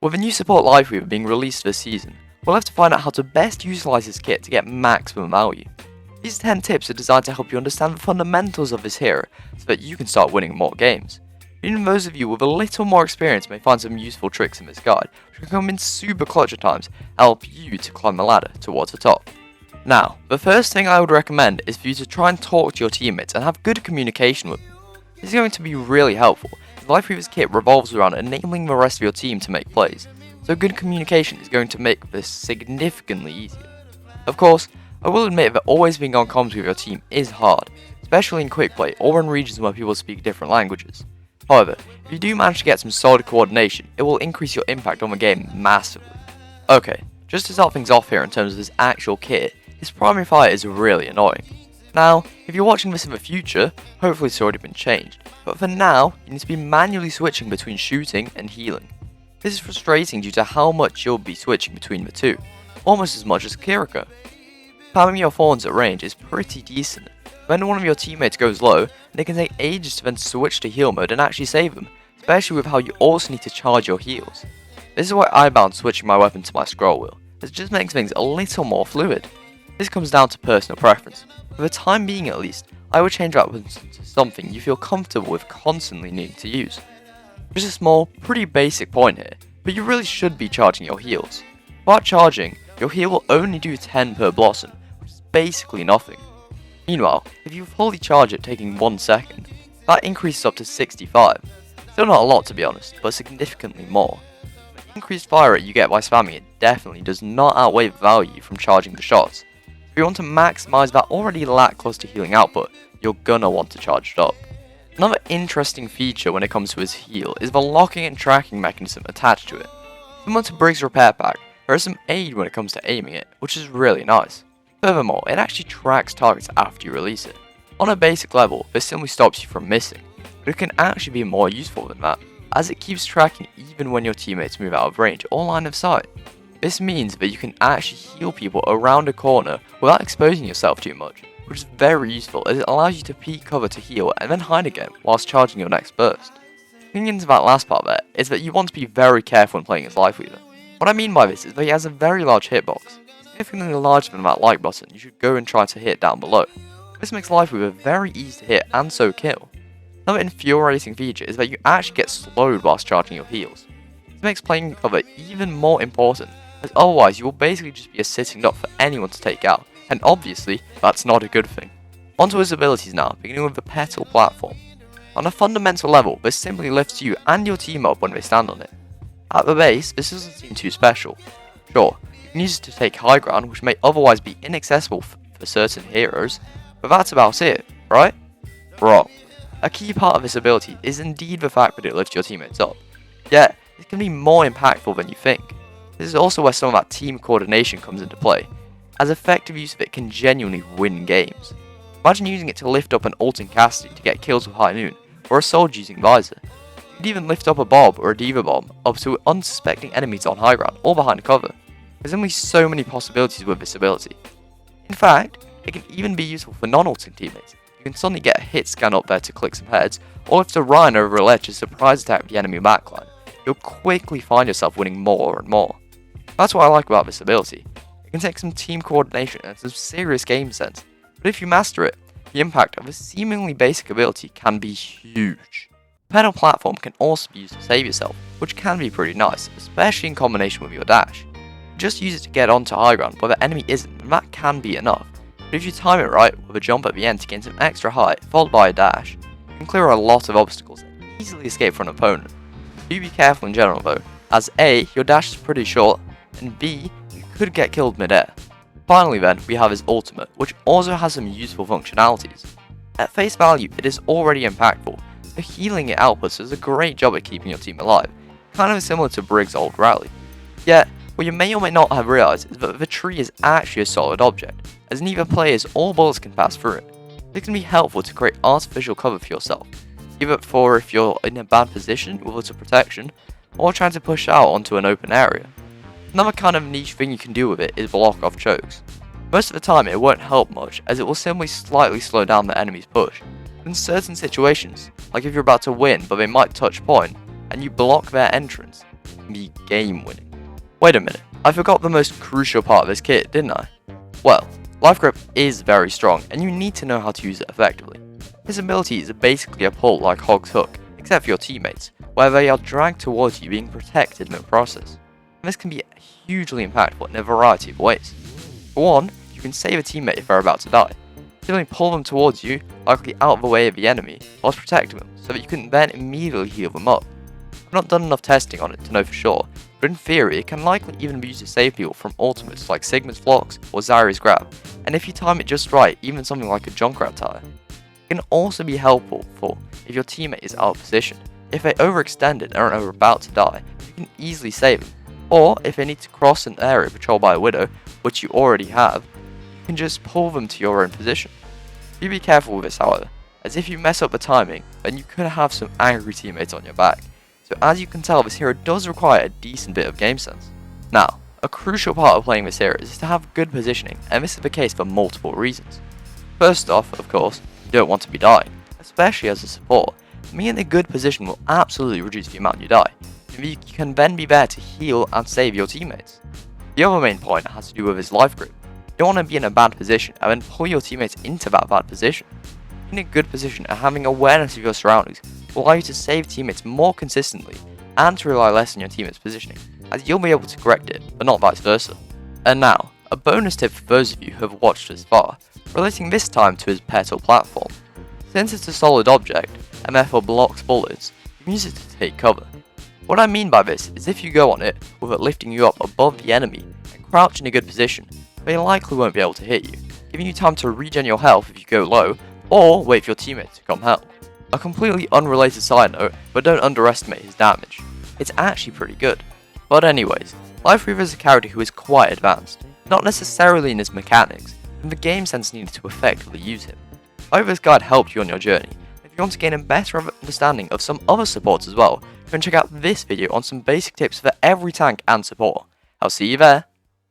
With a new support Lifeweaver being released this season, we'll have to find out how to best utilise this kit to get maximum value. These 10 tips are designed to help you understand the fundamentals of this hero so that you can start winning more games. Even those of you with a little more experience may find some useful tricks in this guide, which can come in super clutch at times and help you to climb the ladder towards the top. Now, the first thing I would recommend is for you to try and talk to your teammates and have good communication with them. This is going to be really helpful, as Lifeweaver's kit revolves around enabling the rest of your team to make plays, so good communication is going to make this significantly easier. Of course, I will admit that always being on comms with your team is hard, especially in quick play or in regions where people speak different languages. However, if you do manage to get some solid coordination, it will increase your impact on the game massively. Okay, just to start things off here in terms of this actual kit, his primary fire is really annoying. Now, if you're watching this in the future, hopefully it's already been changed, but for now, you need to be manually switching between shooting and healing. This is frustrating due to how much you'll be switching between the two, almost as much as Kiriko. Spamming your thorns at range is pretty decent. When one of your teammates goes low, it can take ages to then switch to heal mode and actually save them, especially with how you also need to charge your heals. This is why I bound switching my weapon to my scroll wheel, as it just makes things a little more fluid. This comes down to personal preference. For the time being at least, I would change weapons to something you feel comfortable with constantly needing to use. Just a small, pretty basic point here, but you really should be charging your heals. Without charging, your heal will only do 10 per blossom, which is basically nothing. Meanwhile, if you fully charge it taking 1 second, that increases up to 65. Still not a lot to be honest, but significantly more. The increased fire rate you get by spamming it definitely does not outweigh the value from charging the shots. If you want to maximise that already lackluster healing output, you're gonna want to charge it up. Another interesting feature when it comes to his heal is the locking and tracking mechanism attached to it. Similar to Brig's repair pack, there is some aid when it comes to aiming it, which is really nice. Furthermore, it actually tracks targets after you release it. On a basic level, this simply stops you from missing, but it can actually be more useful than that, as it keeps tracking even when your teammates move out of range or line of sight. This means that you can actually heal people around a corner without exposing yourself too much, which is very useful as it allows you to peek cover to heal and then hide again whilst charging your next burst. Getting into that last part there is that you want to be very careful when playing as Lifeweaver. What I mean by this is that he has a very large hitbox, significantly larger than that like button you should go and try to hit down below. This makes Lifeweaver very easy to hit and so kill. Another infuriating feature is that you actually get slowed whilst charging your heals. This makes playing cover even more important, as otherwise you will basically just be a sitting duck for anyone to take out, and obviously that's not a good thing. Onto his abilities now, beginning with the Petal platform. On a fundamental level, this simply lifts you and your team up when they stand on it. At the base, this doesn't seem too special. Sure, you can use it to take high ground, which may otherwise be inaccessible for certain heroes, but that's about it, right? Wrong. A key part of this ability is indeed the fact that it lifts your teammates up, yet it can be more impactful than you think. This is also where some of that team coordination comes into play, as effective use of it can genuinely win games. Imagine using it to lift up an ult in Cassidy to get kills with High Noon, or a Soldier using Visor. You could even lift up a Bob or a Diva Bomb up to unsuspecting enemies on high ground or behind cover. There's only so many possibilities with this ability. In fact, it can even be useful for non-ulting teammates. You can suddenly get a hit scan up there to click some heads, or lift a Ryan over a ledge to surprise attack the enemy backline. You'll quickly find yourself winning more and more. That's what I like about this ability. It can take some team coordination and some serious game sense, but if you master it, the impact of a seemingly basic ability can be huge. The pedal platform can also be used to save yourself, which can be pretty nice, especially in combination with your dash. Just use it to get onto high ground where the enemy isn't, and that can be enough. But if you time it right with a jump at the end to gain some extra height, followed by a dash, you can clear a lot of obstacles and easily escape from an opponent. Do be careful in general though, as A, your dash is pretty short, and B, you could get killed mid-air. Finally then, we have his ultimate, which also has some useful functionalities. At face value, it is already impactful, so healing it outputs does a great job at keeping your team alive, kind of similar to Brig's old rally. Yet, what you may or may not have realised is that the tree is actually a solid object, as neither players or bullets can pass through it. It can be helpful to create artificial cover for yourself, either for if you're in a bad position with little protection, or trying to push out onto an open area. Another kind of niche thing you can do with it is block off chokes. Most of the time it won't help much, as it will simply slightly slow down the enemy's push. In certain situations, like if you're about to win but they might touch point, and you block their entrance, it can be game winning. Wait a minute, I forgot the most crucial part of this kit, didn't I? Well, Life Grip is very strong and you need to know how to use it effectively. This ability is basically a pull like Hog's Hook, except for your teammates, where they are dragged towards you being protected in the process. And this can be hugely impactful in a variety of ways. For one, you can save a teammate if they're about to die. Simply pull them towards you, likely out of the way of the enemy, whilst protecting them, so that you can then immediately heal them up. I've not done enough testing on it to know for sure, but in theory it can likely even be used to save people from ultimates like Sigma's Flocks or Zyri's Grab, and if you time it just right, even something like a Junkrat tire. It can also be helpful if your teammate is out of position. If they overextended and are about to die, you can easily save them, or if they need to cross an area patrolled by a Widow, which you already have, you can just pull them to your own position. Do be careful with this however, as if you mess up the timing, then you could have some angry teammates on your back. So as you can tell, this hero does require a decent bit of game sense. Now, a crucial part of playing this hero is to have good positioning, and this is the case for multiple reasons. First off, of course, you don't want to be dying, especially as a support. Being in a good position will absolutely reduce the amount you die, and you can then be there to heal and save your teammates. The other main point has to do with his life grip. You don't want to be in a bad position and then pull your teammates into that bad position. Being in a good position and having awareness of your surroundings will allow you to save teammates more consistently and to rely less on your teammates' positioning, as you'll be able to correct it, but not vice versa. And now, a bonus tip for those of you who have watched this far, relating this time to his pet or platform. Since it's a solid object, and therefore blocks bullets, you can use it to take cover. What I mean by this is if you go on it with it lifting you up above the enemy and crouch in a good position, they likely won't be able to hit you, giving you time to regen your health if you go low, or wait for your teammate to come help. A completely unrelated side note, but don't underestimate his damage. It's actually pretty good. But anyways, Lifeweaver is a character who is quite advanced, not necessarily in his mechanics, but in the game sense needed to effectively use him. I hope this guide helped you on your journey. If you want to gain a better understanding of some other supports as well, you can check out this video on some basic tips for every tank and support. I'll see you there.